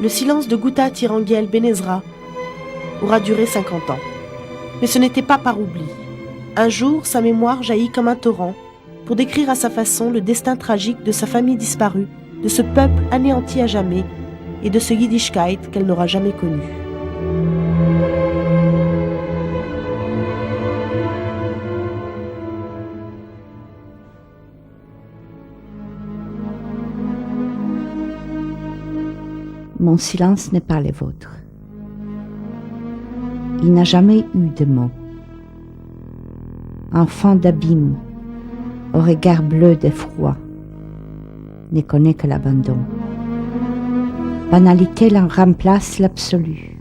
le silence de Ghouta Tiranguel Benezra aura duré 50 ans. Mais ce n'était pas par oubli. Un jour, sa mémoire jaillit comme un torrent pour décrire à sa façon le destin tragique de sa famille disparue, de ce peuple anéanti à jamais et de ce Yiddishkeit qu'elle n'aura jamais connu. Mon silence n'est pas le vôtre. Il n'a jamais eu de mots. Enfant d'abîme, au regard bleu d'effroi, ne connaît que l'abandon. Banalité l'en remplace l'absolu.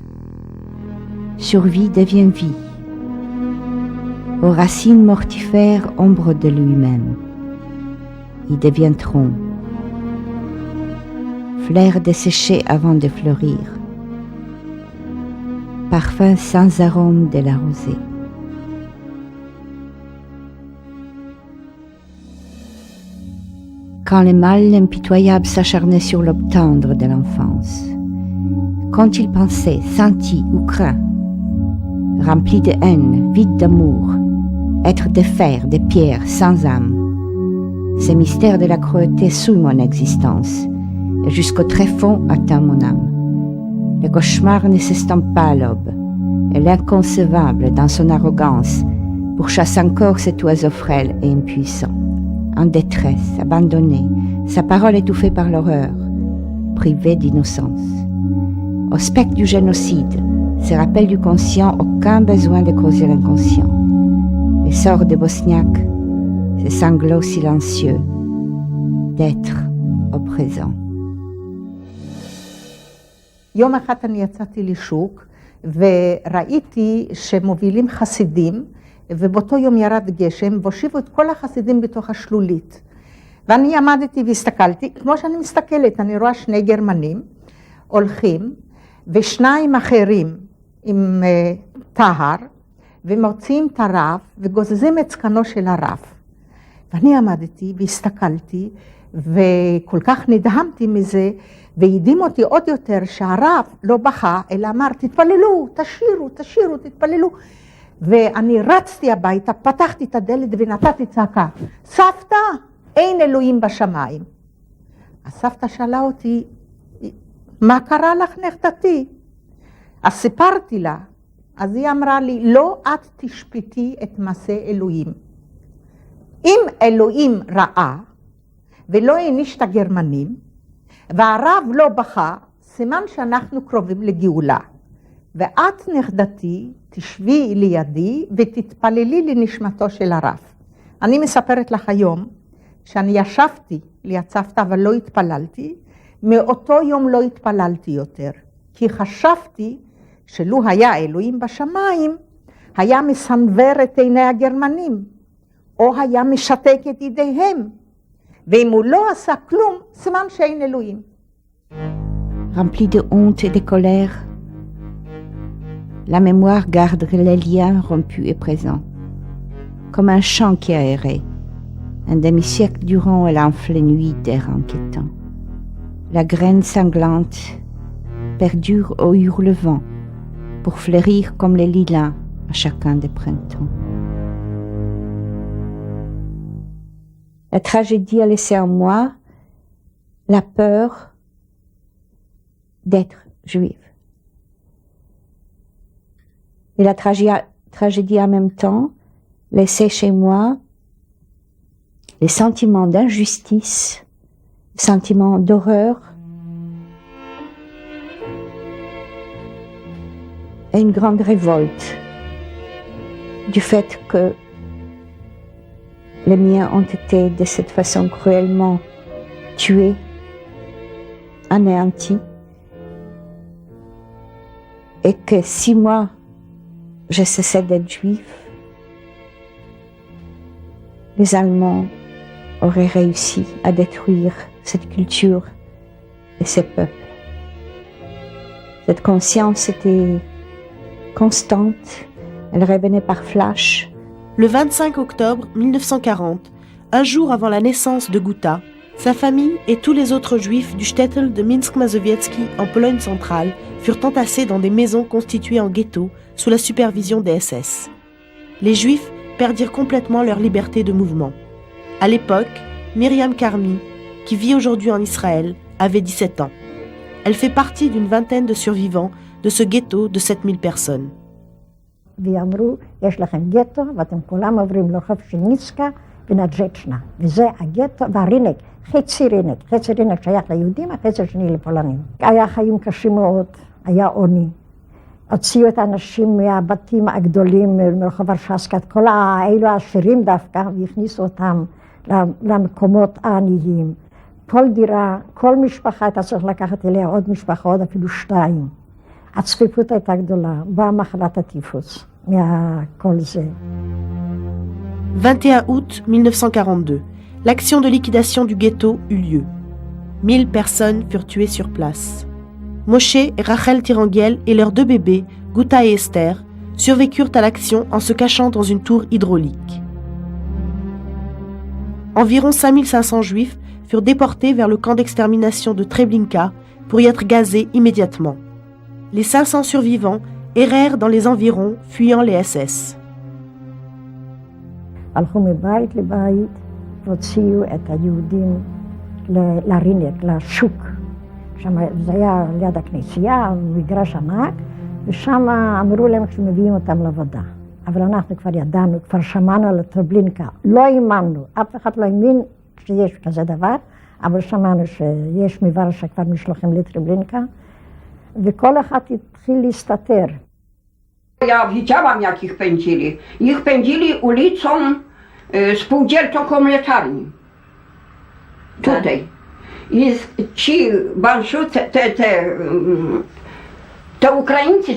Survie devient vie. Aux racines mortifères, ombre de lui-même. Il devient tronc. Fleurs desséchées avant de fleurir. Parfum sans arôme de la rosée. Quand le mal impitoyable s'acharnait sur l'aube tendre de l'enfance, quand il pensait, sentit ou craint, rempli de haine, vide d'amour, être de fer, de pierre, sans âme, ces mystères de la cruauté souillent mon existence, et jusqu'au tréfonds atteint mon âme. Le cauchemar ne s'estompe pas à l'aube, et l'inconcevable dans son arrogance pourchasse encore cet oiseau frêle et impuissant. En détresse, abandonné, sa parole étouffée par l'horreur, privé d'innocence. Au spectre du génocide, se rappelle du conscient aucun besoin de causer l'inconscient. Les sorts de Bosniak, ces sanglots silencieux, d'être au présent. יום אחד אני יצאתי לשוק וראיתי שמובילים חסידים, ובאותו יום ירד גשם והושיבו את כל החסידים בתוך השלולית. ואני עמדתי והסתכלתי, כמו שאני מסתכלת, אני רואה שני גרמנים הולכים, ושניים אחרים עם טהר, ומוציאים את הרב וגוזזים את זקנו של הרב. ואני עמדתי והסתכלתי, וכל כך נדהמתי מזה, והדהים אותי עוד יותר שהרב לא בכה, אלא אמר, תתפללו, תשירו, תשירו, תתפללו. ואני רצתי הביתה, פתחתי את הדלת ונתתי צעקה, סבתא, אין אלוהים בשמיים. הסבתא שאלה אותי, מה קרה לך נכדתי? אז סיפרתי לה, אז היא אמרה לי, לא את תשפטי את מעשה אלוהים. אם אלוהים ראה, ולא העניש את הגרמנים, והרב לא בכה, סימן שאנחנו קרובים לגאולה. ואת נכדתי, תשבי לידי ותתפללי לנשמתו של הרב. אני מספרת לך היום שאני ישבתי ליד סבתא אבל לא התפללתי, מאותו יום לא התפללתי יותר, כי חשבתי שלו היה אלוהים בשמיים, היה מסנוור את עיני הגרמנים, או היה משתק את ידיהם, ואם הוא לא עשה כלום, סימן שאין אלוהים. Rempli de honte et de colère, la mémoire garde les liens rompus et présents, comme un chant qui a erré. Un demi-siècle durant, elle enfle les nuits d'air inquiétant. La graine sanglante perdure au hurlement pour fleurir comme les lilas à chacun des printemps. La tragédie a laissé en moi la peur d'être juive. Et la tragédie en même temps laissait chez moi les sentiments d'injustice, les sentiments d'horreur et une grande révolte du fait que les miens ont été de cette façon cruellement tués, anéantis, et que si moi je cessais d'être juif, les Allemands auraient réussi à détruire cette culture et ces peuples. Cette conscience était constante, elle revenait par flash. Le 25 octobre 1940, un jour avant la naissance de Ghouta, Sa famille et tous les autres juifs du shtetl de Minsk Mazowiecki en Pologne centrale furent entassés dans des maisons constituées en ghettos sous la supervision des SS. Les juifs perdirent complètement leur liberté de mouvement. À l'époque, Myriam Karmi, qui vit aujourd'hui en Israël, avait 17 ans. Elle fait partie d'une vingtaine de survivants de ce ghetto de 7000 personnes. ואמרו, יש לכם גטו, ואתם כולם עוברים לרחוב שיניצקה ונג'צ'נה. וזה הגטו, והרינק, חצי רינק שייך ליהודים, החצי השני לפולנים. היה חיים קשים מאוד, היה עוני. הוציאו את האנשים מהבתים הגדולים, מרחוב הרשסקה, את כל האלו העשירים דווקא, והכניסו אותם למקומות העניים. כל דירה, כל משפחה הייתה צריך לקחת אליה עוד משפחה, עוד אפילו 2. הצפיפות הייתה גדולה, באה מחלת הטיפוס מהכל זה. 21 août 1942, l'action de liquidation du ghetto eut lieu. 1000 personnes furent tuées sur place. Moshe et Rachel Tirangiel et leurs 2 bébés, Guta et Esther, survécurent à l'action en se cachant dans une tour hydraulique. Environ 5500 juifs furent déportés vers le camp d'extermination de Treblinka pour y être gazés immédiatement. Les 500 survivants errèrent dans les environs, fuyant les SS. הלכו מבית לבית והוציאו את היהודים לרינק, לשוק. זה היה ליד הכנסייה, מגרש ענק, ושם אמרו להם כשמביאים אותם לעבודה. אבל אנחנו כבר ידענו, כבר שמענו על טרבלינקה, לא האמנו, אף אחד לא האמין שיש כזה דבר, אבל שמענו שיש מוורשה כבר משלוחים לטרבלינקה, וכל אחד התחיל להסתתר. Ja widziałam, jak ich pędzili. Ich pędzili ulicą spółdzielczą koło mleczarni. Tutaj. I ci banszuce, te Ukraińcy,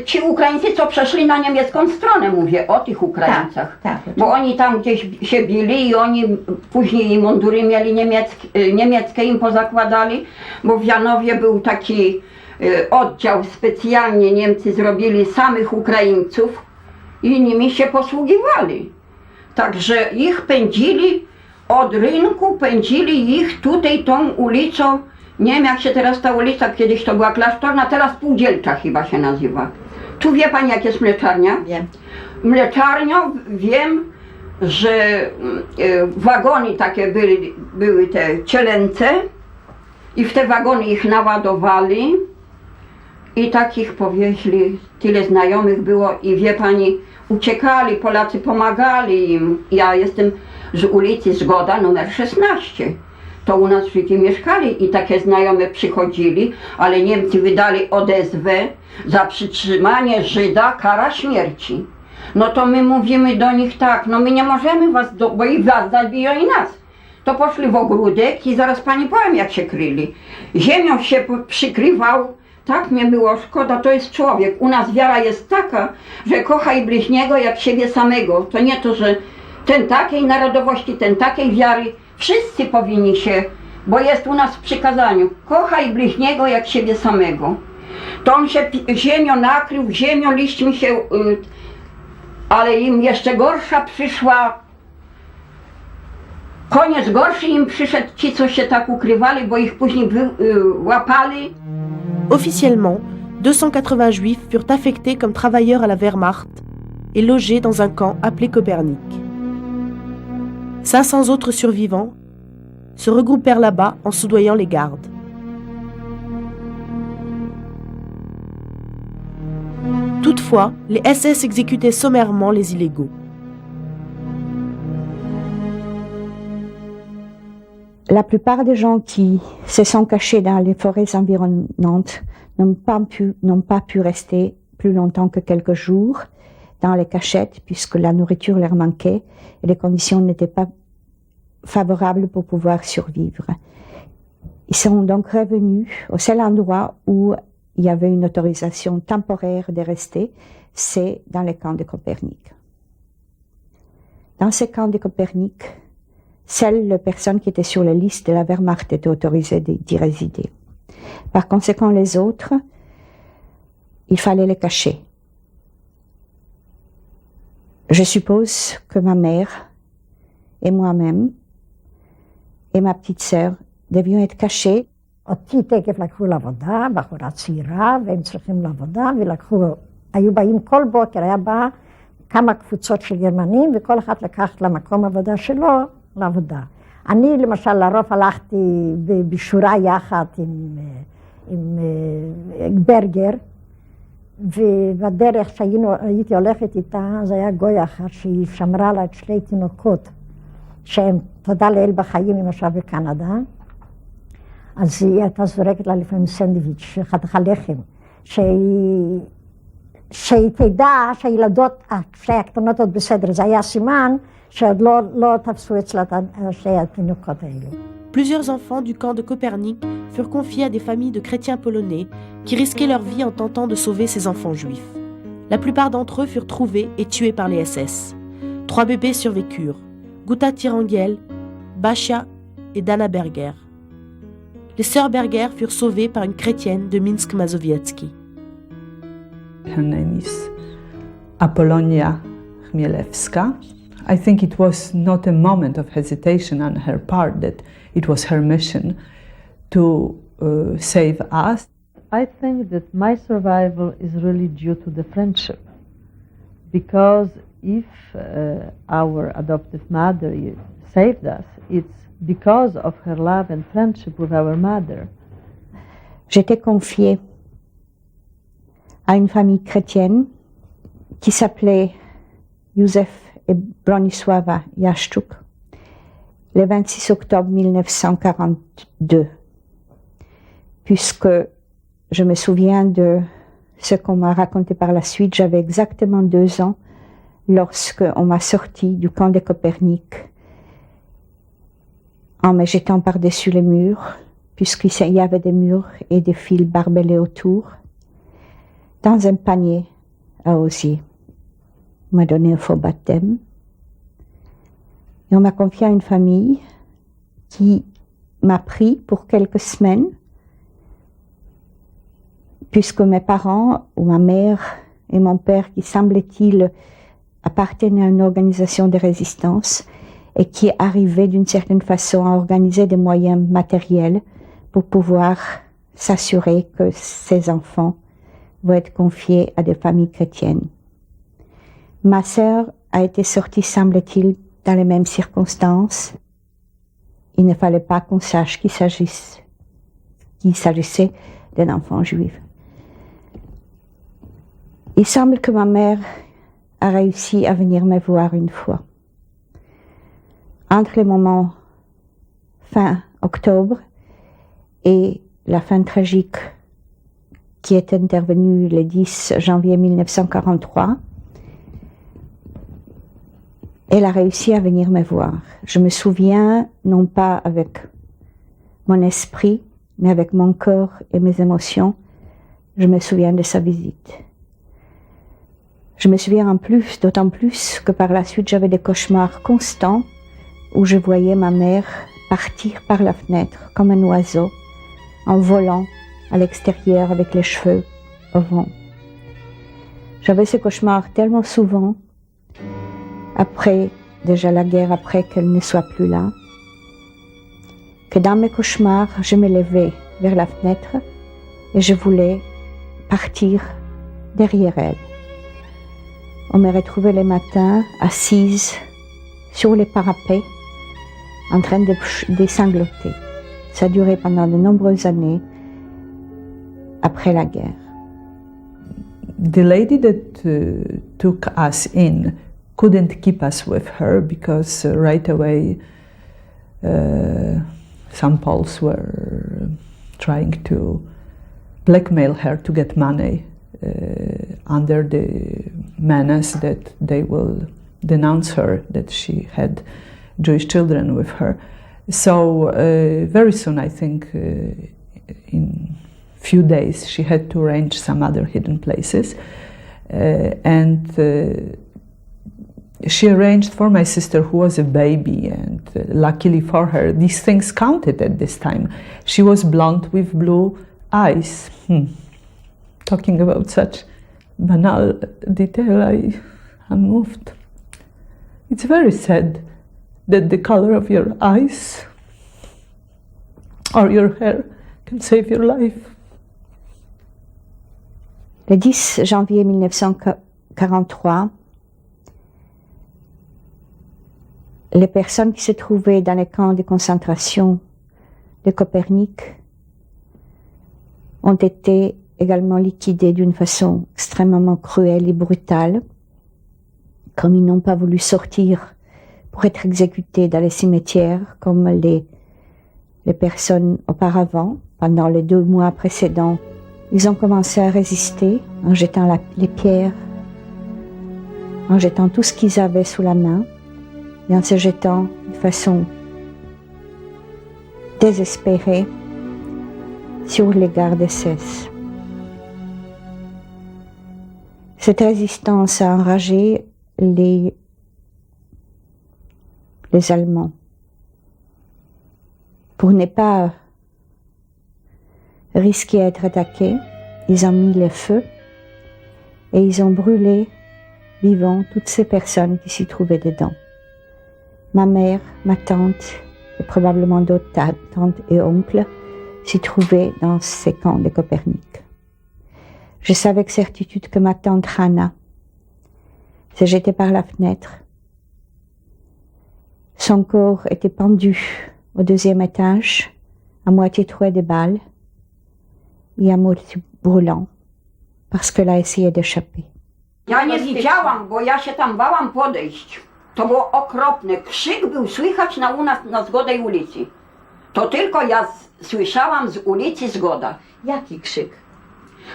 ci Ukraińcy, co przeszli na niemiecką stronę, mówię o tych Ukraińcach. Tak, bo oni tam gdzieś się bili i oni później mundury mieli niemieckie im pozakładali, bo w Janowie był taki oddział specjalnie, Niemcy zrobili samych Ukraińców i nimi się posługiwali. Także ich pędzili od rynku, pędzili ich tutaj tą ulicą, nie wiem jak się teraz ta ulica, kiedyś to była klasztorna, teraz Spółdzielcza chyba się nazywa. Tu wie pani jak jest mleczarnia? Wiem. Mleczarnią wiem, że wagony takie były te cielęce i w te wagony ich naładowali. I takich powieźli, tyle znajomych było i wie pani, uciekali, Polacy pomagali im. Ja jestem z ulicy Zgoda numer 16. To u nas w życiu mieszkali i takie znajome przychodzili, ale Niemcy wydali odezwę za przytrzymanie Żyda, kara śmierci. No to my mówimy do nich tak, no my nie możemy was, bo i was zabiją i nas. To poszli w ogródek i zaraz pani powiem jak się kryli. Ziemią się przykrywał. Tak mnie było szkoda, to jest człowiek. U nas wiara jest taka, że kochaj bliźniego jak siebie samego. To nie to, że ten takiej narodowości, ten takiej wiary. Wszyscy powinni się, bo jest u nas w przykazaniu, kochaj bliźniego jak siebie samego. To on się ziemią nakrył, ziemią liśćmi się, ale im jeszcze gorsza przyszła, koniec gorszy im przyszedł, ci co się tak ukrywali, bo ich później łapali. Officiellement, 280 juifs furent affectés comme travailleurs à la Wehrmacht et logés dans un camp appelé Copernic. 500 autres survivants se regroupèrent là-bas en soudoyant les gardes. Toutefois, les SS exécutaient sommairement les illégaux. La plupart des gens qui se sont cachés dans les forêts environnantes n'ont pas pu rester plus longtemps que quelques jours dans les cachettes puisque la nourriture leur manquait et les conditions n'étaient pas favorables pour pouvoir survivre. Ils sont donc revenus au seul endroit où il y avait une autorisation temporaire de rester, c'est dans les camps de Copernic. Dans ces camps de Copernic, seules les personnes qui étaient sur la liste de la Wehrmacht étaient autorisées d'y résider. Par conséquent, les autres, il fallait les cacher. Je suppose que ma mère et moi-même et ma petite sœur devions être cachées. אותי תקף לקחו לעבודה, בחורה צעירה, והם צריכים לעבודה, ולקחו, היו באים כל בוקר, היה בא כמה קבוצות של גרמנים, וכל אחד לקח למקום עבודה שלו לעבודה. אני למשל לרוב הלכתי בשורה יחד עם ברגר, ובדרך שהייתי הולכת איתה, זה היה גוי אחר שהיא שמרה לה את שני תינוקות, שהם תודה לאל בחיים עם עכשיו בקנדה, אז היא הייתה זורקת לה לפעמים סנדוויץ', חתיכה לחם, שהיא תדע שהילדות, שתי הקטנות עוד בסדר, זה היה סימן שעוד לא תפסו אצלה שתי התינוקות האלו. Plusieurs enfants du camp de Copernic furent confiés à des familles de chrétiens polonais qui risquaient leur vie en tentant de sauver ces enfants juifs. La plupart d'entre eux furent trouvés et tués par les SS. 3 bébés survécurent, Guta Tirangiel, Basia et Dana Berger. Les sœurs Berger furent sauvées par une chrétienne de Minsk Mazowiecki. Her name is Apolonia Chmielewska. I think it was not a moment of hesitation on her part, that it was her mission to save us. I think that my survival is really due to the friendship, because if our adoptive mother saved us, it's because of her love and friendship with our mother. J'étais confiée à une famille chrétienne qui s'appelait Józef et Bronisława Jaszczuk le 26 octobre 1942, puisque je me souviens de ce qu'on m'a raconté par la suite. J'avais exactement 2 ans lorsque on m'a sorti du camp de Copernic en me jetant par-dessus les murs, puisqu'il y avait des murs et des fils barbelés autour, dans un panier à osier. On m'a donné un faux baptême et on m'a confié à une famille qui m'a pris pour quelques semaines, puisque mes parents ou ma mère et mon père, qui semble-t-il appartenaient à une organisation de résistance et qui arrivaient d'une certaine façon à organiser des moyens matériels pour pouvoir s'assurer que ces enfants vont être confiés à des familles chrétiennes. Ma sœur a été sortie, semble-t-il, dans les mêmes circonstances. Il ne fallait pas qu'on sache qu'il s'agissait d'un enfant juif. Il semble que ma mère a réussi à venir me voir une fois. Entre le moment fin octobre et la fin tragique qui est intervenue le 10 janvier 1943, elle a réussi à venir me voir. Je me souviens, non pas avec mon esprit, mais avec mon corps et mes émotions, je me souviens de sa visite. Je me souviens en plus, d'autant plus que par la suite j'avais des cauchemars constants où je voyais ma mère partir par la fenêtre comme un oiseau, en volant à l'extérieur avec les cheveux au vent. J'avais ces cauchemars tellement souvent, après déjà la guerre, après qu'elle ne soit plus là, que dans mes cauchemars, je me levais vers la fenêtre et je voulais partir derrière elle. On me retrouvait le matin assise sur les parapets en train de sangloter. Ça a duré pendant de nombreuses années après la guerre. The lady that took us in couldn't keep us with her because right away some Poles were trying to blackmail her to get money under the menace that they will denounce her, that she had Jewish children with her. So very soon, I think in few days, she had to arrange some other hidden places. And she arranged for my sister, who was a baby, and luckily for her, these things counted at this time. She was blonde with blue eyes. Talking about such banal detail, I'm moved. It's very sad that the color of your eyes or your hair can save your life. Le 10 janvier 1943, les personnes qui se trouvaient dans les camps de concentration de Copernic ont été également liquidées d'une façon extrêmement cruelle et brutale, comme ils n'ont pas voulu sortir pour être exécutés dans les cimetières comme les personnes auparavant. Pendant les 2 mois précédents, ils ont commencé à résister en jetant les pierres, en jetant tout ce qu'ils avaient sous la main et en se jetant de façon désespérée sur les gardes SS. Cette résistance a enragé les Allemands. Pour ne pas risquer d'être attaqués, ils ont mis le feu et ils ont brûlé vivant toutes ces personnes qui s'y trouvaient dedans. Ma mère, ma tante et probablement d'autres tantes et oncles s'y trouvaient dans ces camps de Copernic. Je savais avec certitude que ma tante Hannah s'est jetée par la fenêtre. Son corps était pendu au 2e étage, à moitié troué de balles et à moitié brûlant, parce qu'elle a essayé d'échapper. Ja nie widziałam, bo ja się tam bałam podejść. To było okropne. Krzyk był słychać u nas na Zgodnej ulicy. To tylko ja słyszałam z ulicy Zgoda. Jaki krzyk?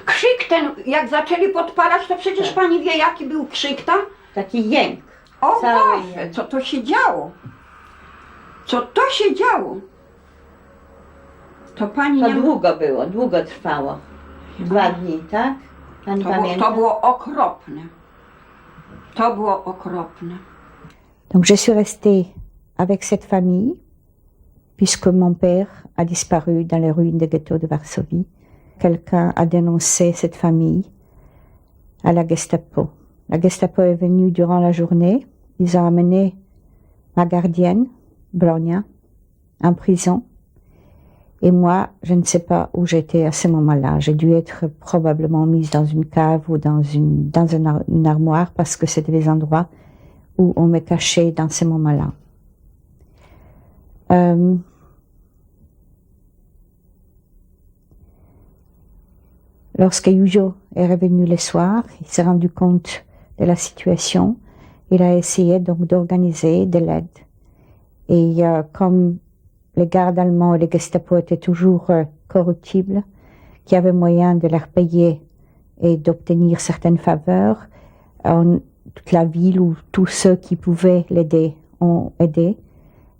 Krzyk ten, jak zaczęli podpalać, to przecież pani wie, jaki był krzyk tam? Taki jęk. O Cały Boże, jęk. co to się działo? Co to się działo? To pani To nie... długo trwało. 2 dni, tak? Pani pamięta? To było okropne. To było okropne. Donc je suis restée avec cette famille, puisque mon père a disparu dans les ruines des ghettos de Varsovie. Quelqu'un a dénoncé cette famille à la Gestapo. La Gestapo est venue durant la journée. Ils ont amené ma gardienne, Bronia, en prison. Et moi, je ne sais pas où j'étais à ce moment-là. J'ai dû être probablement mise dans une cave ou dans une armoire parce que c'était les endroits où on me cachait dans ces moments-là. Lorsque Yujo est revenu le soir, il s'est rendu compte de la situation. Il a essayé donc d'organiser de l'aide. Et comme les gardes allemands et les Gestapo étaient toujours corruptibles, qu'il y avait moyen de leur payer et d'obtenir certaines faveurs, toute la ville ou tous ceux qui pouvaient l'aider ont aidé.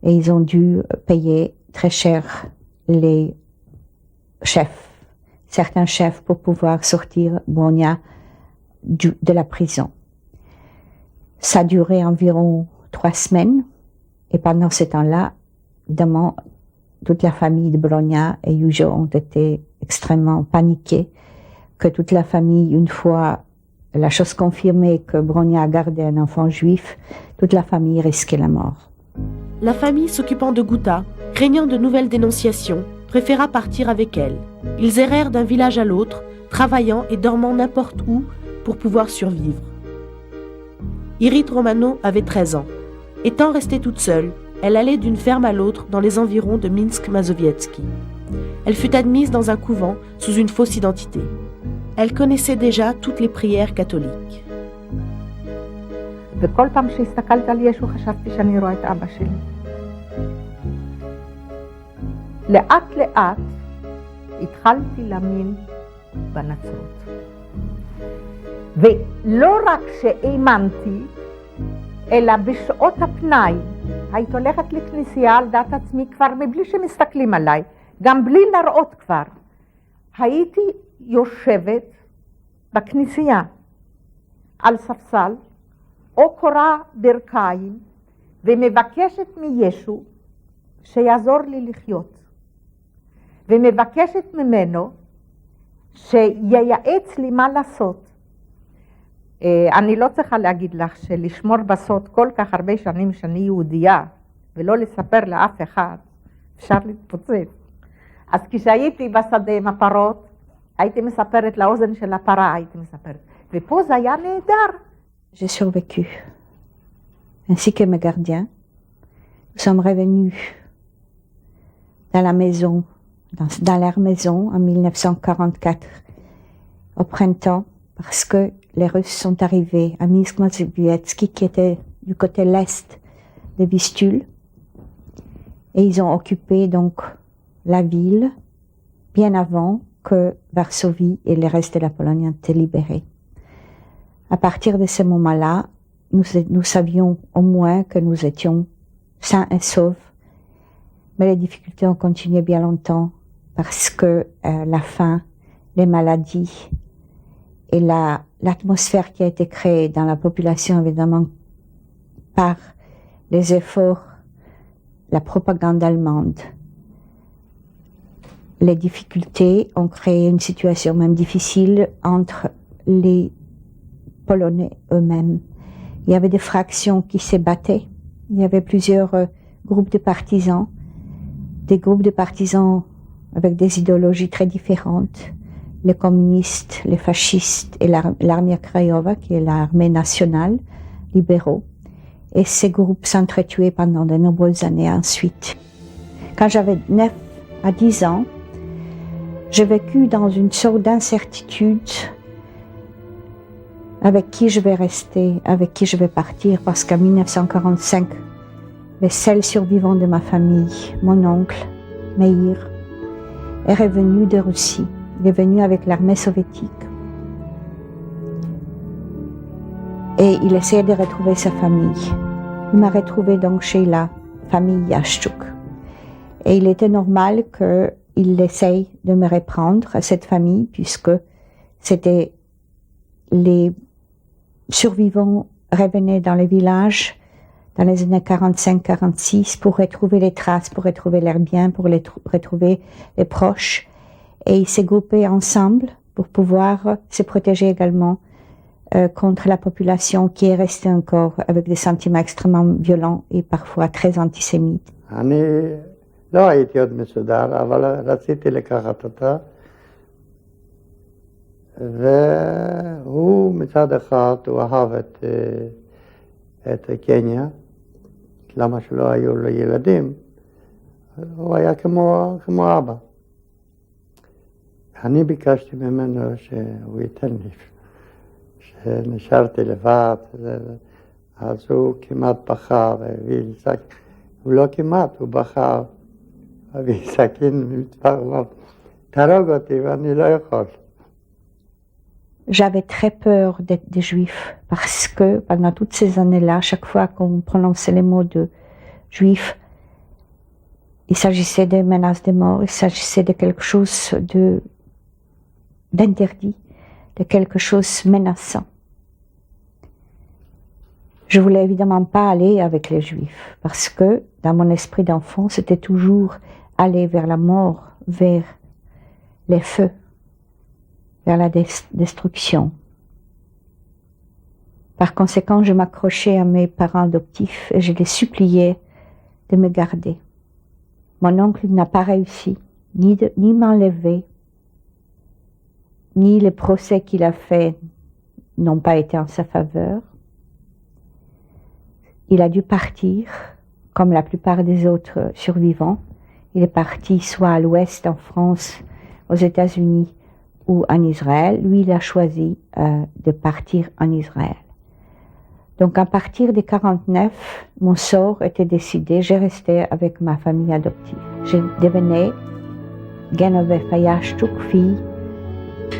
Et ils ont dû payer très cher les chefs. Certains chefs pour pouvoir sortir Bronia de la prison. Ça a duré environ 3 semaines et pendant ce temps-là, évidemment, toute la famille de Bronia et Yujo ont été extrêmement paniqués, que toute la famille, une fois la chose confirmée que Bronia a gardé un enfant juif, toute la famille risquait la mort. La famille s'occupant de Guta, craignant de nouvelles dénonciations, préféra partir avec elle. Ils errèrent d'un village à l'autre, travaillant et dormant n'importe où pour pouvoir survivre. Irit Romano avait 13 ans. Étant restée toute seule, elle allait d'une ferme à l'autre dans les environs de Minsk-Mazovietsky. Elle fut admise dans un couvent sous une fausse identité. Elle connaissait déjà toutes les prières catholiques. וכל פעם שהסתכלת על ישו חשבתי שאני רואה את אבא שלי. לאט לאט התחלתי להאמין בנצרות. ולא רק שהאמנתי, אלא בשעות הפנאי, היית הולכת לכנסייה על דעת עצמי כבר מבלי שמסתכלים עליי, גם בלי להראות כבר. הייתי יושבת בכנסייה על ספסל, או קורא ברכיים, ומבקשת מישו שיעזור לי לחיות. ומבקשת ממנו שייעץ לי מה לעשות. אני לא צריכה להגיד לך שלשמור בסוד כל כך הרבה שנים שאני יהודייה, ולא לספר לאף אחד, אפשר להתפוצץ. אז כשהייתי בשדה עם הפרות, הייתי מספרת לאוזן של הפרה, הייתי מספרת. ופה זה היה נהדר. J'ai survécu, ainsi que mes gardiens. Nous sommes revenus dans la maison, dans leur maison en 1944, au printemps, parce que les Russes sont arrivés à Minsk-Mazovietsky, qui était du côté l'est de Vistule, et ils ont occupé donc la ville bien avant que Varsovie et le reste de la Pologne étaient libérés. À partir de ce moment-là, nous savions au moins que nous étions sains et saufs, mais les difficultés ont continué bien longtemps parce que la faim, les maladies et l'atmosphère qui a été créée dans la population, évidemment, par les efforts, la propagande allemande, les difficultés ont créé une situation même difficile entre les Polonais eux-mêmes. Il y avait des fractions qui se battaient. Il y avait plusieurs groupes de partisans, des groupes de partisans avec des idéologies très différentes, les communistes, les fascistes et l'armée Krajowa, qui est l'armée nationale, libéraux. Et ces groupes s'entretuaient pendant de nombreuses années ensuite. Quand j'avais 9 à 10 ans, j'ai vécu dans une sorte d'incertitude avec qui je vais rester, avec qui je vais partir, parce qu'en 1945, le seul survivant de ma famille, mon oncle, Meir, est revenu de Russie. Il est venu avec l'armée soviétique. Et il essayait de retrouver sa famille. Il m'a retrouvé donc chez la famille Yashchuk. Et il était normal qu'il essaye de me reprendre à cette famille, puisque c'était les survivants revenaient dans les villages dans les années 45-46 pour retrouver les traces, pour retrouver leurs biens, pour retrouver les proches. Et ils se groupaient ensemble pour pouvoir se protéger également contre la population qui est restée encore avec des sentiments extrêmement violents et parfois très antisémites. אני לא הייתי עוד מסודר, אבל רציתי לקחת אותה. והוא מצד אחד, הוא אהב את קניה, למה שלא היו לו ילדים, הוא היה כמו אבא. אני ביקשתי ממנו שהוא ייתן לי, שנשארתי לבד, אז הוא כמעט בכה והביא לי סכין, הוא לא כמעט, הוא בכה, הביא סכין ממטפר, אמר, תהרוג אותי ואני לא יכול. J'avais très peur d'être des juifs parce que pendant toutes ces années-là, chaque fois qu'on prononçait les mots de juifs, il s'agissait de menaces de mort, il s'agissait de quelque chose d'interdit, de quelque chose menaçant. Je voulais évidemment pas aller avec les juifs parce que dans mon esprit d'enfant, c'était toujours aller vers la mort, vers les feux, vers la destruction. Par conséquent, je m'accrochais à mes parents adoptifs et je les suppliais de me garder. Mon oncle n'a pas réussi, ni m'enlever, ni les procès qu'il a faits n'ont pas été en sa faveur. Il a dû partir, comme la plupart des autres survivants. Il est parti soit à l'ouest, en France, aux États-Unis, ou en Israël. Lui, il a choisi de partir en Israël. Donc, à partir de 1949, mon sort était décidé. J'ai resté avec ma famille adoptive. Je devenais Geneviève Yashchuk, fille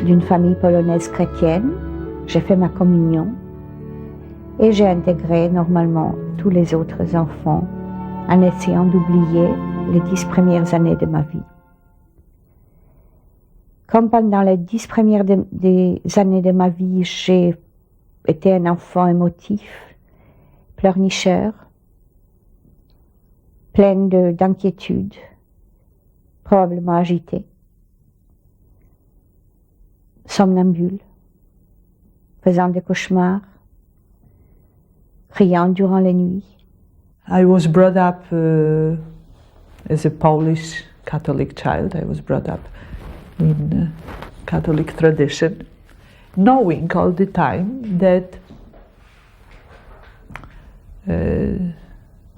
d'une famille polonaise chrétienne. J'ai fait ma communion et j'ai intégré normalement tous les autres enfants en essayant d'oublier les 10 premières années de ma vie. Comme pendant les 10 premières des années de ma vie, j'ai été un enfant émotif, pleurnicheur, plein d'inquiétude, probablement agité, somnambule, faisant des cauchemars, criant durant les nuits. I was brought up as a Polish Catholic child. I was brought up in Catholic tradition, knowing all the time that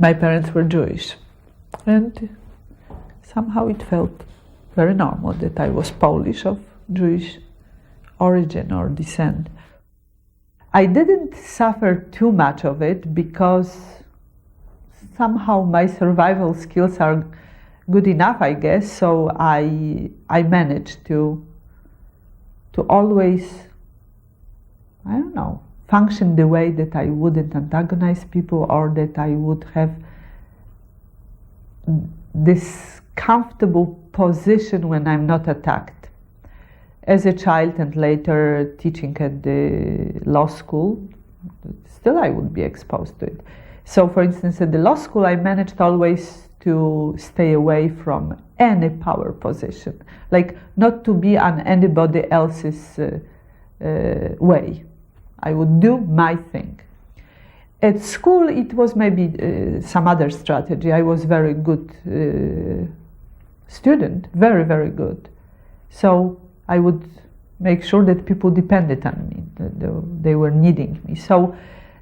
my parents were Jewish. And somehow it felt very normal that I was Polish of Jewish origin or descent. I didn't suffer too much of it because somehow my survival skills are good enough, I guess, so I managed to always, I don't know, function the way that I wouldn't antagonize people or that I would have this comfortable position when I'm not attacked. As a child and later teaching at the law school, still I would be exposed to it. So for instance, at the law school, I managed always to stay away from any power position, like not to be on anybody else's way. I would do my thing. At school, it was maybe some other strategy. I was very good student, very, very good. So I would make sure that people depended on me, that they were needing me. So,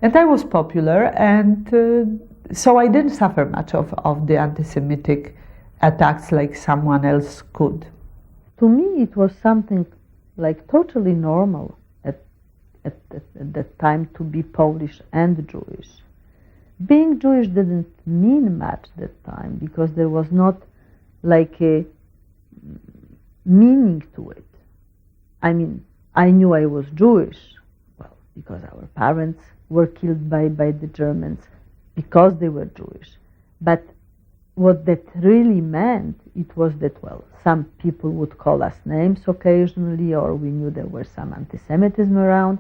and I was popular, and so I didn't suffer much of the anti-Semitic attacks like someone else could. To me, it was something like totally normal at that time to be Polish and Jewish. Being Jewish didn't mean much that time because there was not like a meaning to it. I mean, I knew I was Jewish, well, because our parents were killed by the Germans because they were Jewish. But what that really meant, it was that, well, some people would call us names occasionally, or we knew there was some anti-Semitism around,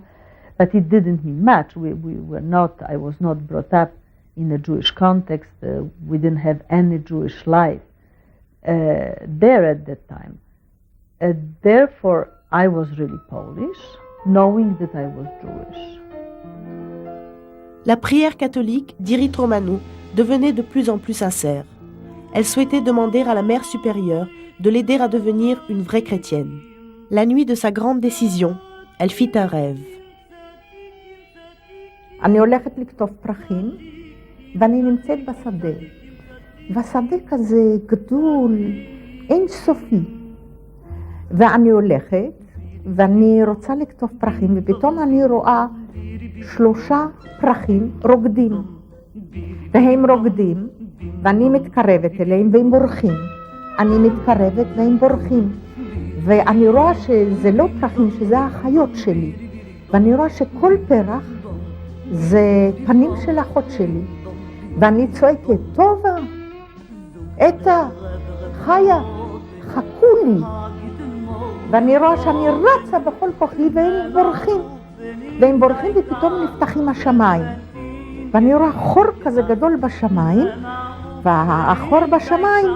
but it didn't mean much. We were not, I was not brought up in a Jewish context. We didn't have any Jewish life there at that time. Therefore, I was really Polish, knowing that I was Jewish. La prière catholique d'Irit Romano devenait de plus en plus sincère. Elle souhaitait demander à la Mère supérieure de l'aider à devenir une vraie chrétienne. La nuit de sa grande décision, elle fit un rêve. אני הולכת לקטוף פרחים, ואני נמצאת בשדה. והשדה כזה גדול, אינסופי. ואני הולכת, ואני רוצה לקטוף פרחים, ופתאום אני רואה 3 פרחים רוקדים. והם רוקדים, ואני מתקרבת אליהם, והם בורחים. אני מתקרבת והם בורחים. ואני רואה שזה לא פרחים, שזה החיות שלי. ואני רואה שכל פרח זה פנים של אחות שלי. ואני צועקת, טובה, אתה, חיה, חכו לי. ואני רואה שאני רצה בכל כוחי והם בורחים. והם בורחים ופתאום נפתחים השמיים. ואני רואה חור כזה גדול בשמיים, והחור בשמיים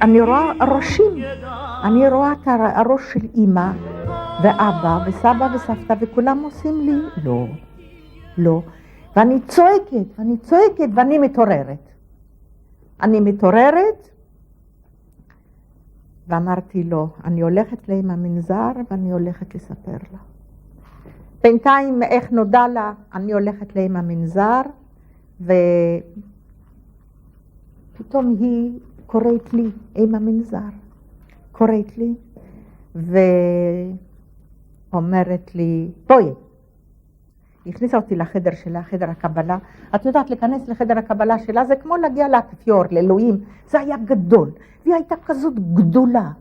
אני רואה ראשים. אני רואה את הראש של אמא ואבא וסבא וסבתא, וכולם עושים לי לא, לא. ואני צועקת ואני מתעוררת. אני מתעוררת ואמרתי לו, אני הולכת לה עם המנזר ואני הולכת לספר לה. בינתיים איך נודע לה, אני הולכת לה עם המנזר, ופתאום היא קוראת לי עם המנזר. קוראת לי ואומרת לי, בואי. היא הכניסה אותי לחדר שלה, חדר הקבלה. את יודעת, להיכנס לחדר הקבלה שלה זה כמו להגיע לאפיפיור, לאלוהים. זה היה גדול. והיא הייתה כזאת גדולה,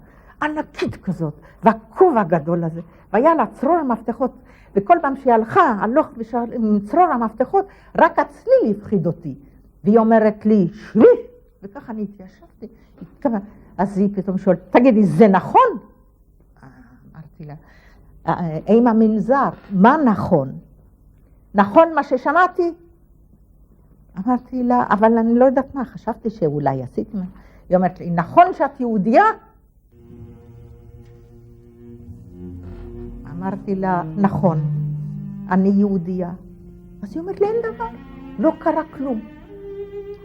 ענקית כזאת, והכובע הגדול הזה. והיה לה צרור המפתחות, וכל פעם שהיא הלכה, הלוך עם צרור המפתחות, רק הצליל הפחיד אותי. והיא אומרת לי, שבי! וככה אני התיישבתי. אז היא פתאום שואלת, תגידי, זה נכון? אמרתי לה, עם המנזר, מה נכון? נכון מה ששמעתי? אמרתי לה, אבל אני לא יודעת מה, חשבתי שאולי עשיתי מה. היא אומרת לי, נכון שאת יהודייה? אמרתי לה, נכון, אני יהודייה. אז היא אומרת לי, אין דבר, לא קרה כלום.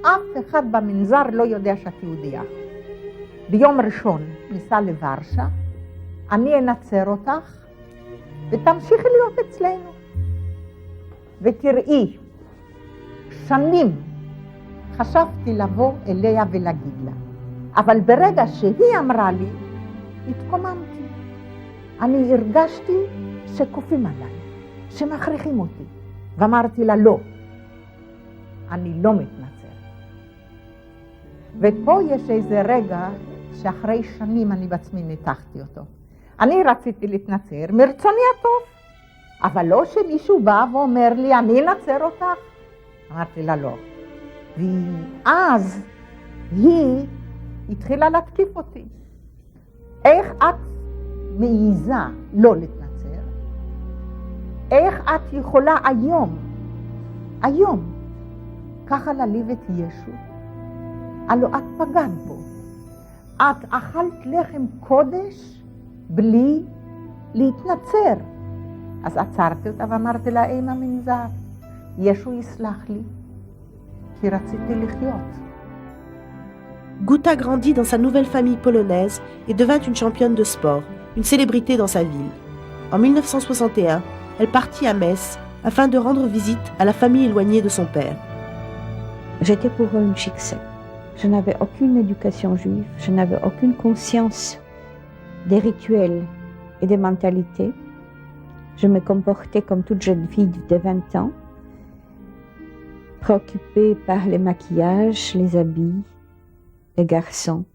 אף אחד במנזר לא יודע שאת יהודייה. ביום ראשון ניסע לוורשה, אני אנצר אותך, ותמשיכי להיות אצלנו. ותראי, שנים חשבתי לבוא אליה ולהגיד לה, אבל ברגע שהיא אמרה לי, התקוממתי. אני הרגשתי שכופים עליי, שמכריחים אותי, ואמרתי לה לא, אני לא מתנצר. ופה יש איזה רגע שאחרי שנים אני בעצמי ניתחתי אותו. אני רציתי להתנצר מרצוני הטוב, אבל לא שמישהו בא ואומר לי, אני אנצר אותך. אמרתי לה לא. ואז היא התחילה להתקיף אותי. איך את מעיזה לא להתנצר? איך את יכולה היום, ככה להעליב את ישו? הלוא את פגעת בו. את אכלת לחם קודש בלי להתנצר. אז עצרתי אותה ואמרתי לה, אמא מנזר, ישו יסלח לי, כי רציתי לחיות. Guta grandit dans sa nouvelle famille polonaise et devint une championne de sport, une célébrité dans sa ville. En 1961, elle partit à Metz afin de rendre visite à la famille éloignée de son père. J'étais pour eux une succès. Je n'avais aucune éducation juive, je n'avais aucune conscience des rituels et des mentalités. Je me comportais comme toute jeune fille de 20 ans, préoccupée par les maquillages, les habits, les garçons.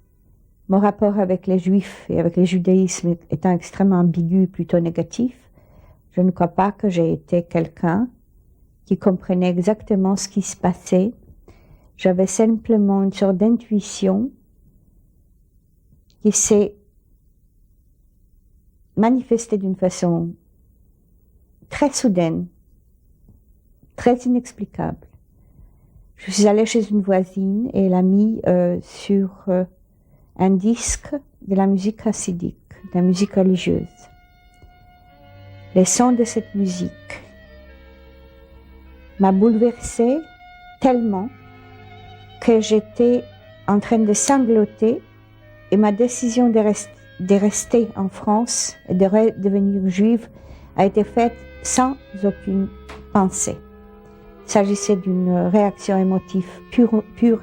Mon rapport avec les juifs et avec le judaïsme étant extrêmement ambigu, plutôt négatif, je ne crois pas que j'ai été quelqu'un qui comprenait exactement ce qui se passait. J'avais simplement une sorte d'intuition qui s'est manifestée d'une façon très soudaine, très inexplicable. Je suis allée chez une voisine et elle a mis sur un disque de la musique chassidique, de la musique religieuse. Les sons de cette musique m'a bouleversée tellement que j'étais en train de sangloter et ma décision de rester en France et de devenir juive a été faite sans aucune pensée. Il s'agissait d'une réaction émotive pure,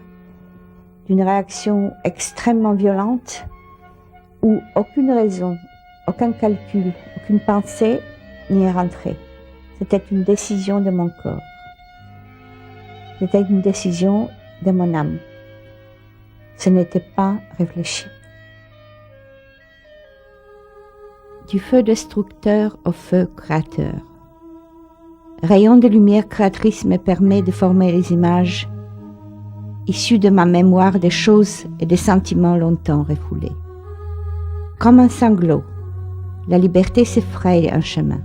d'une réaction extrêmement violente où aucune raison, aucun calcul, aucune pensée n'y est rentrée. C'était une décision de mon corps. C'était une décision de mon âme. Ce n'était pas réfléchi. Du feu destructeur au feu créateur. Rayon de lumière créatrice me permet de former les images issues de ma mémoire des choses et des sentiments longtemps refoulés. Comme un sanglot, la liberté s'effraie un chemin.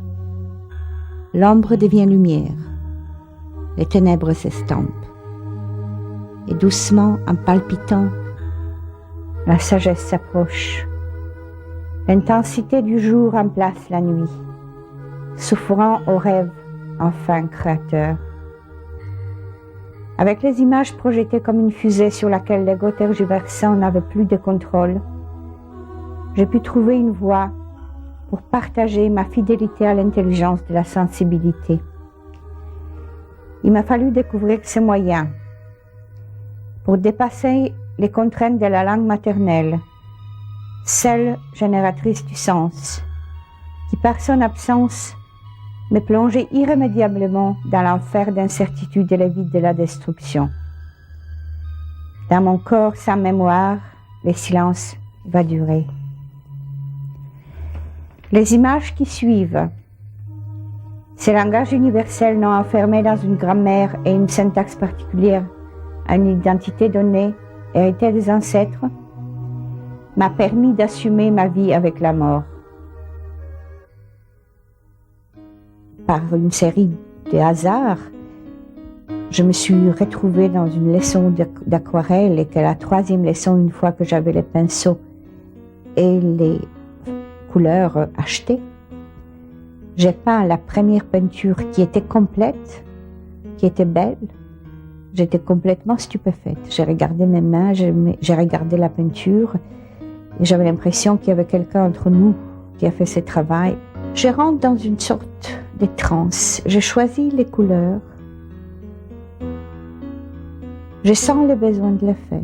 L'ombre devient lumière, les ténèbres s'estompent. Et doucement, en palpitant, la sagesse s'approche. L'intensité du jour remplace la nuit, souffrant au rêve, enfin créateur. Avec les images projetées comme une fusée sur laquelle l'ego tergiversant n'avait plus de contrôle, j'ai pu trouver une voie pour partager ma fidélité à l'intelligence de la sensibilité. Il m'a fallu découvrir ces moyens pour dépasser les contraintes de la langue maternelle, celle génératrice du sens, qui par son absence me plongeait irrémédiablement dans l'enfer d'incertitude et le vide de la destruction. Dans mon corps sans mémoire, le silence va durer. Les images qui suivent, ces langages universels non enfermés dans une grammaire et une syntaxe particulière, à une identité donnée, héritée des ancêtres, m'a permis d'assumer ma vie avec la mort. Par une série de hasards, je me suis retrouvée dans une leçon d'aquarelle et que la troisième leçon, une fois que j'avais les pinceaux et les couleurs achetées, j'ai peint la première peinture qui était complète, qui était belle. J'étais complètement stupéfaite. J'ai regardé mes mains, j'ai regardé la peinture et j'avais l'impression qu'il y avait quelqu'un entre nous qui a fait ce travail. Je rentre dans une sorte de transe. Je choisis les couleurs. Je sens le besoin de le faire.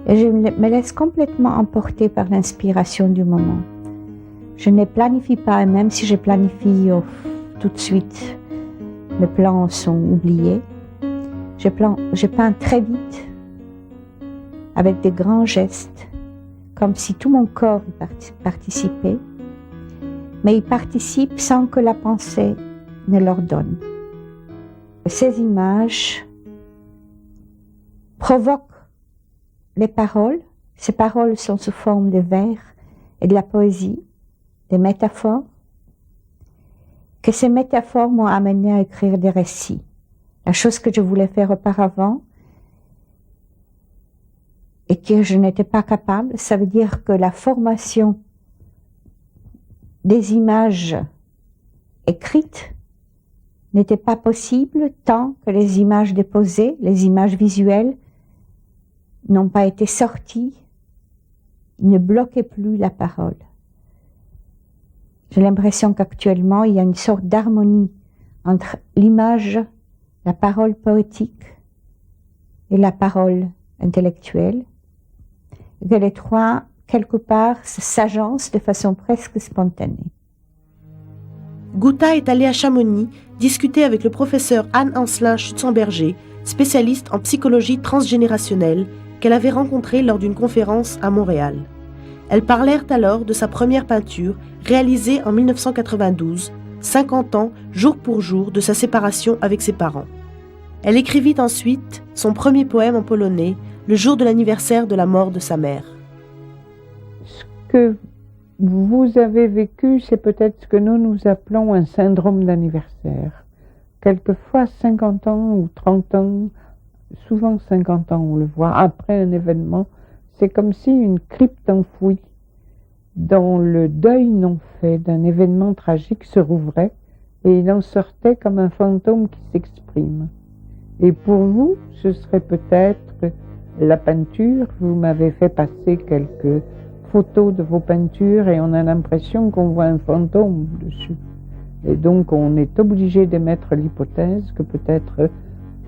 Et je me laisse complètement emporter par l'inspiration du moment. Je ne planifie pas, et même si je planifie tout de suite, mes plans sont oubliés. Je peins très vite, avec des grands gestes, comme si tout mon corps y participait, mais il participe sans que la pensée ne l'ordonne. Ces images provoquent les paroles. Ces paroles sont sous forme de vers et de la poésie, des métaphores, que ces métaphores m'ont amené à écrire des récits. La chose que je voulais faire auparavant et que je n'étais pas capable, ça veut dire que la formation des images écrites n'était pas possible tant que les images déposées, les images visuelles, n'ont pas été sorties, ne bloquaient plus la parole. J'ai l'impression qu'actuellement, il y a une sorte d'harmonie entre l'image, la parole poétique et la parole intellectuelle, et que les trois, quelque part, s'agencent de façon presque spontanée. Guta est allée à Chamonix discuter avec le professeur Anne Ancelin Schutzenberger, spécialiste en psychologie transgénérationnelle, qu'elle avait rencontré lors d'une conférence à Montréal. Elles parlèrent alors de sa première peinture, réalisée en 1992, 50 ans jour pour jour de sa séparation avec ses parents. Elle écrivit ensuite son premier poème en polonais, le jour de l'anniversaire de la mort de sa mère. Ce que vous avez vécu, c'est peut-être ce que nous appelons un syndrome d'anniversaire. Quelquefois 50 ans ou 30 ans, souvent 50 ans on le voit, après un événement, c'est comme si une crypte enfouie dont le deuil non fait d'un événement tragique se rouvrait et il en sortait comme un fantôme qui s'exprime. Et pour vous, ce serait peut-être la peinture. Vous m'avez fait passer quelques photos de vos peintures et on a l'impression qu'on voit un fantôme dessus. Et donc on est obligé d'émettre l'hypothèse que peut-être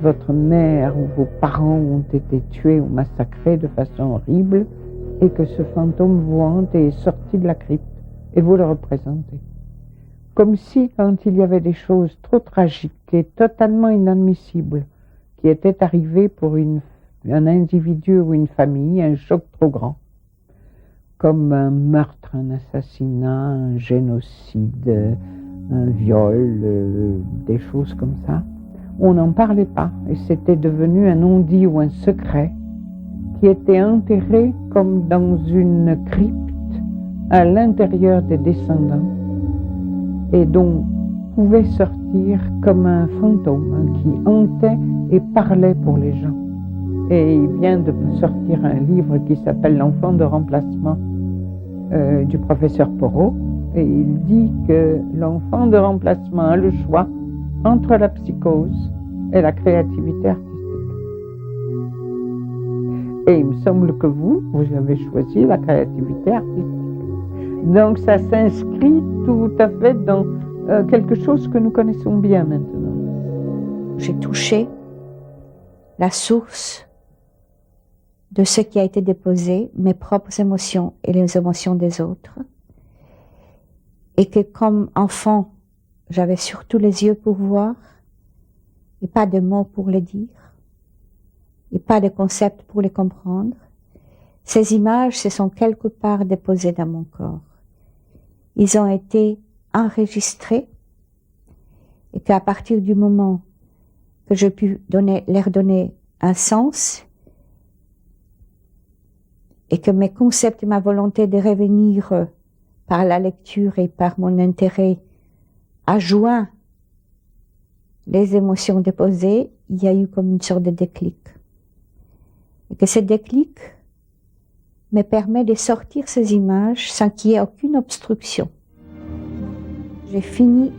votre mère ou vos parents ont été tués ou massacrés de façon horrible et que ce fantôme vous hante et est sorti de la crypte et vous le représentez. Comme si quand il y avait des choses trop tragiques et totalement inadmissibles qui étaient arrivées pour un individu ou une famille, un choc trop grand, comme un meurtre, un assassinat, un génocide, un viol, des choses comme ça, on n'en parlait pas et c'était devenu un non-dit ou un secret qui était enterré comme dans une crypte à l'intérieur des descendants et dont pouvait sortir comme un fantôme qui hantait et parlait pour les gens. Et il vient de sortir un livre qui s'appelle L'enfant de remplacement du professeur Porot, et il dit que l'enfant de remplacement a le choix entre la psychose et la créativité artistique. Et il me semble que vous avez choisi la créativité artistique. Donc ça s'inscrit tout à fait dans quelque chose que nous connaissons bien maintenant. J'ai touché la source de ce qui a été déposé, mes propres émotions et les émotions des autres. Et que comme enfant, j'avais surtout les yeux pour voir et pas de mots pour les dire et pas de concepts pour les comprendre. Ces images se sont quelque part déposées dans mon corps. Ils ont été enregistrés et qu'à partir du moment que je pus leur donner un sens et que mes concepts et ma volonté de revenir par la lecture et par mon intérêt a joint les émotions déposées, il y a eu comme une sorte de déclic. Et que ce déclic me permet de sortir ces images sans qu'il y ait aucune obstruction. J'ai fini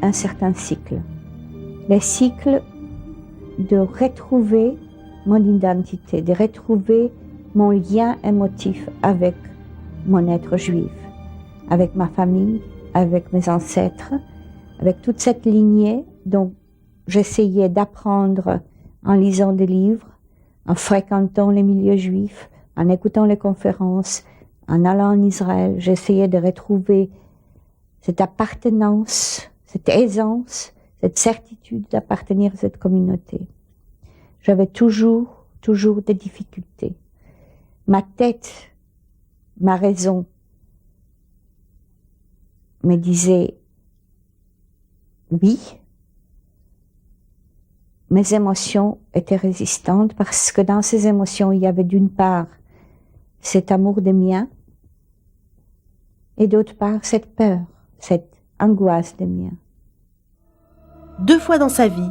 un certain cycle. Le cycle de retrouver mon identité, de retrouver mon lien émotif avec mon être juif, avec ma famille, avec mes ancêtres, avec toute cette lignée dont j'essayais d'apprendre en lisant des livres, en fréquentant les milieux juifs, en écoutant les conférences, en allant en Israël. J'essayais de retrouver cette appartenance, cette aisance, cette certitude d'appartenir à cette communauté. J'avais toujours des difficultés. Ma tête, ma raison me disait oui. Mes émotions étaient résistantes parce que dans ces émotions, il y avait d'une part cet amour des miens et d'autre part cette peur, cette angoisse des miens. 2 fois dans sa vie,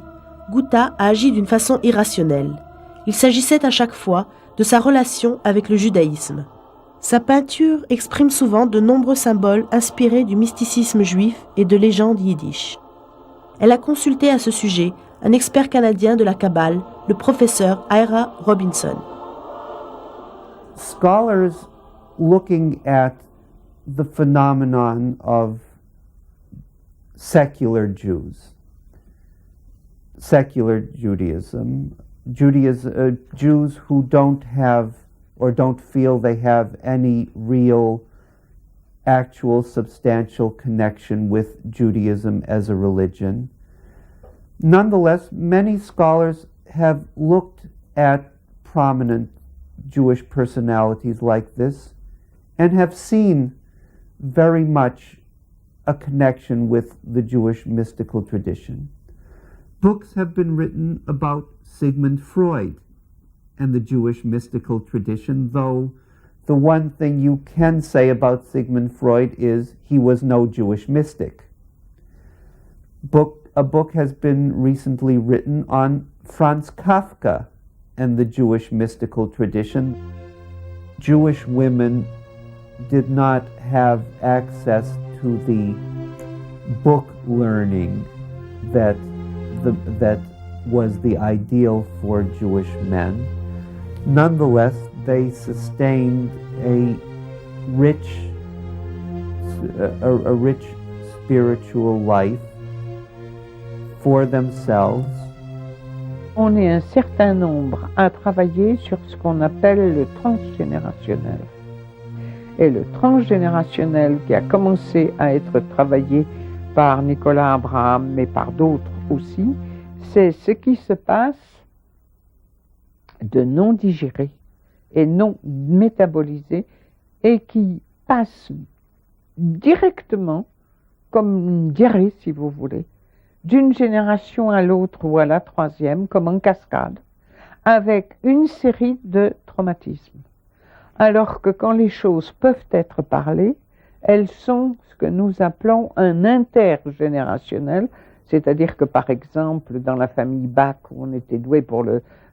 Guta a agi d'une façon irrationnelle. Il s'agissait à chaque fois de sa relation avec le judaïsme. Sa peinture exprime souvent de nombreux symboles inspirés du mysticisme juif et de légendes yiddish. Elle a consulté à ce sujet un expert canadien de la Kabbale, le professeur Ira Robinson. Scholars looking at the phenomenon of secular Jews, secular Judaism, Jews who don't have or don't feel they have any real, actual, substantial connection with Judaism as a religion. Nonetheless, many scholars have looked at prominent Jewish personalities like this and have seen very much a connection with the Jewish mystical tradition. Books have been written about Sigmund Freud and the Jewish mystical tradition, though the one thing you can say about Sigmund Freud is he was no Jewish mystic. A book has been recently written on Franz Kafka and the Jewish mystical tradition. Jewish women did not have access to the book learning that was the ideal for Jewish men. Nonetheless, they sustained a rich spiritual life for themselves. On est un certain nombre à travailler sur ce qu'on appelle le transgénérationnel. Et le transgénérationnel qui a commencé à être travaillé par Nicolas Abraham, mais par d'autres aussi, c'est ce qui se passe de non digéré et non métabolisé et qui passe directement, comme une diarrhée si vous voulez, d'une génération à l'autre ou à la troisième, comme en cascade, avec une série de traumatismes. Alors que quand les choses peuvent être parlées, elles sont ce que nous appelons un intergénérationnel, c'est-à-dire que par exemple dans la famille Bach où on était doué pour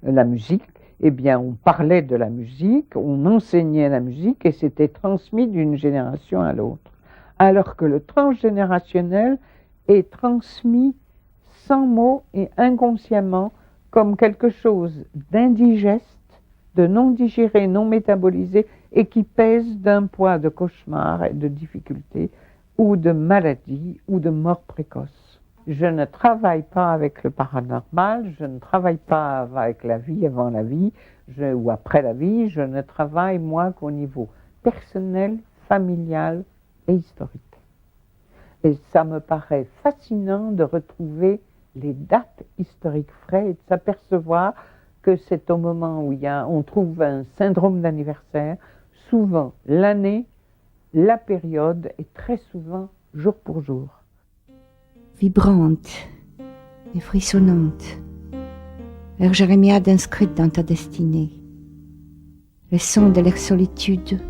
la musique, eh bien on parlait de la musique, on enseignait la musique et c'était transmis d'une génération à l'autre. Alors que le transgénérationnel est transmis sans mots et inconsciemment comme quelque chose d'indigeste, de non digéré, non métabolisé et qui pèse d'un poids de cauchemar et de difficultés ou de maladie ou de mort précoce. Je ne travaille pas avec le paranormal, je ne travaille pas avec la vie avant la vie ou après la vie, je ne travaille moi qu'au niveau personnel, familial et historique. Et ça me paraît fascinant de retrouver les dates historiques vraies et de s'apercevoir que c'est au moment où on trouve un syndrome d'anniversaire, souvent l'année, la période et très souvent jour pour jour. Vibrante et frissonnante, leur jérémiade inscrite dans ta destinée, le son de leur solitude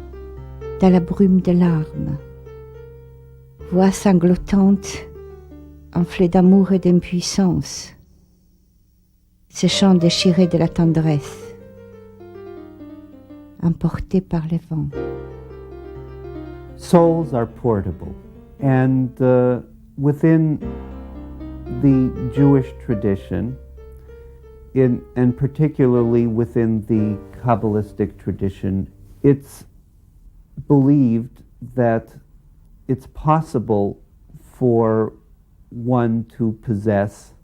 dans la brume des larmes, voix sanglotante, enflée d'amour et d'impuissance, ce chant déchiré de la tendresse, emporté par les vents. Souls are portable, and within the Jewish tradition, and particularly within the Kabbalistic tradition, it's believed that it's possible for one to possess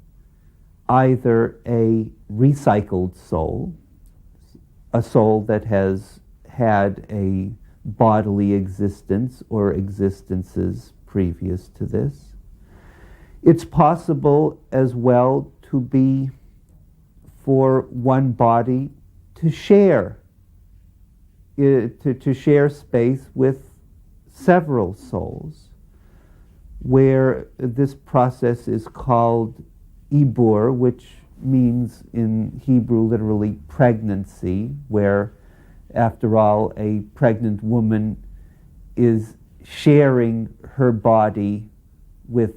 either a recycled soul, a soul that has had a bodily existence or existences previous to this. It's possible as well to be for one body to share, to share space with several souls, where this process is called ibur, which means in Hebrew literally pregnancy, where after all a pregnant woman is sharing her body with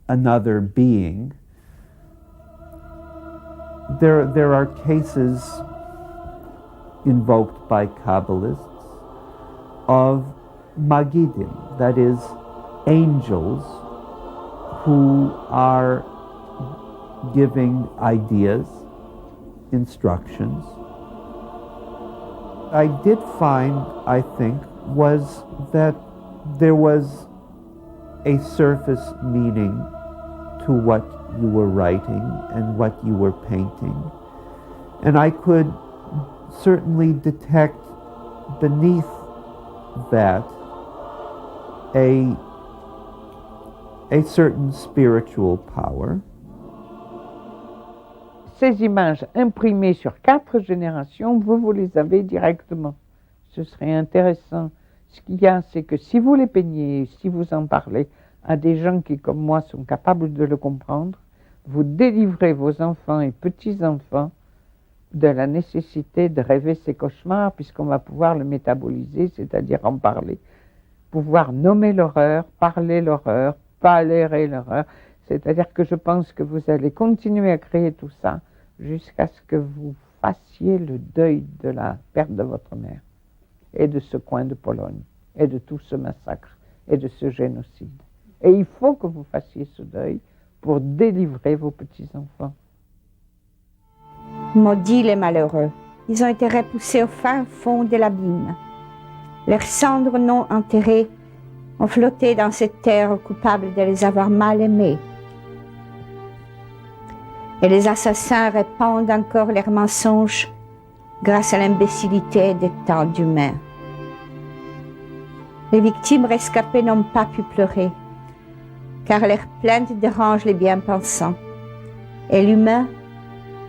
another being. There are cases invoked by Kabbalists of magidim, that is, angels who are giving ideas, instructions. I did find, I think, was that there was a surface meaning to what you were writing and what you were painting. And I could certainly detect beneath that a certain spiritual power. Ces images imprimées sur 4 générations, vous les avez directement. Ce serait intéressant. Ce qu'il y a, c'est que si vous les peignez, si vous en parlez à des gens qui, comme moi, sont capables de le comprendre, vous délivrez vos enfants et petits-enfants de la nécessité de rêver ces cauchemars, puisqu'on va pouvoir le métaboliser, c'est-à-dire en parler. Pouvoir nommer l'horreur, parler l'horreur, tolérer l'horreur. C'est-à-dire que je pense que vous allez continuer à créer tout ça jusqu'à ce que vous fassiez le deuil de la perte de votre mère et de ce coin de Pologne et de tout ce massacre et de ce génocide. Et il faut que vous fassiez ce deuil pour délivrer vos petits-enfants. Maudits les malheureux, ils ont été repoussés au fin fond de l'abîme. Leurs cendres non enterrées ont flotté dans cette terre coupable de les avoir mal aimés. Et les assassins répandent encore leurs mensonges grâce à l'imbécilité des temps d'humains. Les victimes rescapées n'ont pas pu pleurer, car leurs plaintes dérangent les bien-pensants. Et l'humain,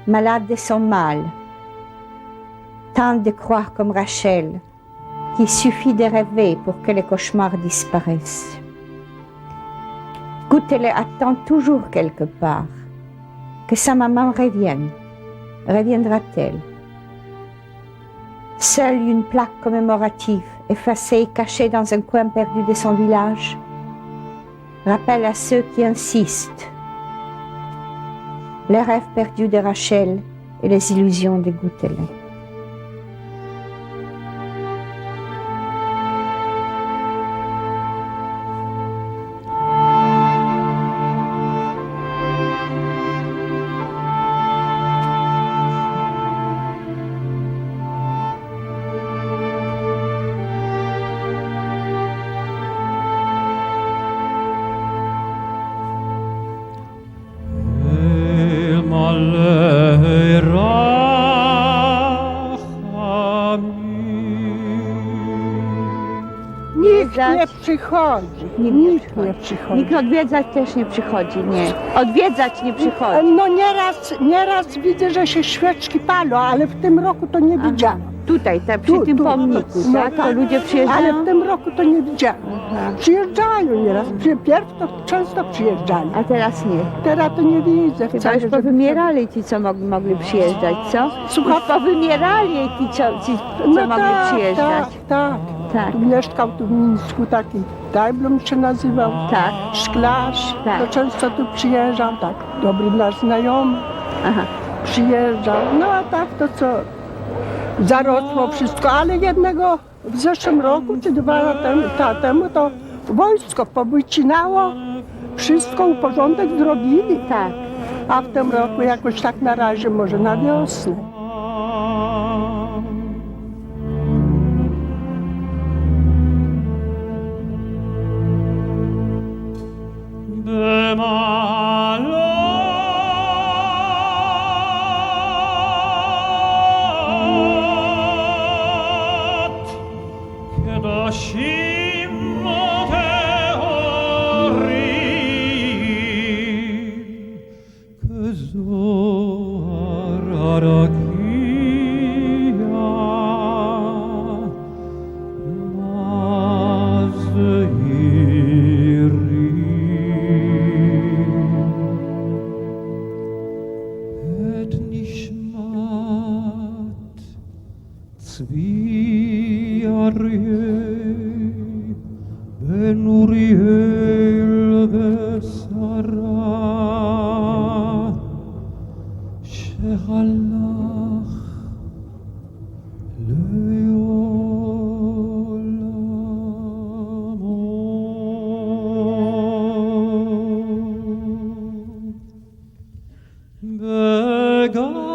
malade de son mal, tente de croire comme Rachel, qu'il suffit de rêver pour que les cauchemars disparaissent. Goûtele attend toujours quelque part que sa maman revienne. Reviendra-t-elle? Seule une plaque commémorative, effacée et cachée dans un coin perdu de son village, rappelle à ceux qui insistent les rêves perdus de Rachel et les illusions de Goûtele. Przychodzi. Nikt nie przychodzi. Nikt odwiedzać też nie przychodzi, nie. Odwiedzać nie przychodzi. No nieraz widzę, że się świeczki palą, ale w tym roku to nie widziałam. Tutaj, przy tym pomniku, No tak? To ludzie przyjeżdżają? Ale w tym roku to nie widziałam. Przyjeżdżają nieraz. Pierw to często przyjeżdżali. A teraz nie. Teraz to nie widzę Chyba wcale. już powymierali ci, co mogli przyjeżdżać, co? Słuchaj, Już powymierali ci, co mogli przyjeżdżać. Tak. Tak. Tu mieszkał tu w Mińsku taki Dajblum się nazywał. Tak. Szklarz. Tak. To często tu przyjeżdżał, tak. Dobry nasz znajomy. Aha. Przyjeżdżał. No a tak to co? Zarosło wszystko, ale jednego w zeszłym roku czy 2 lata temu to wojsko powycinało, wszystko porządek zrobili. Tak. A w tym roku jakoś tak na razie może na wiosnę. God.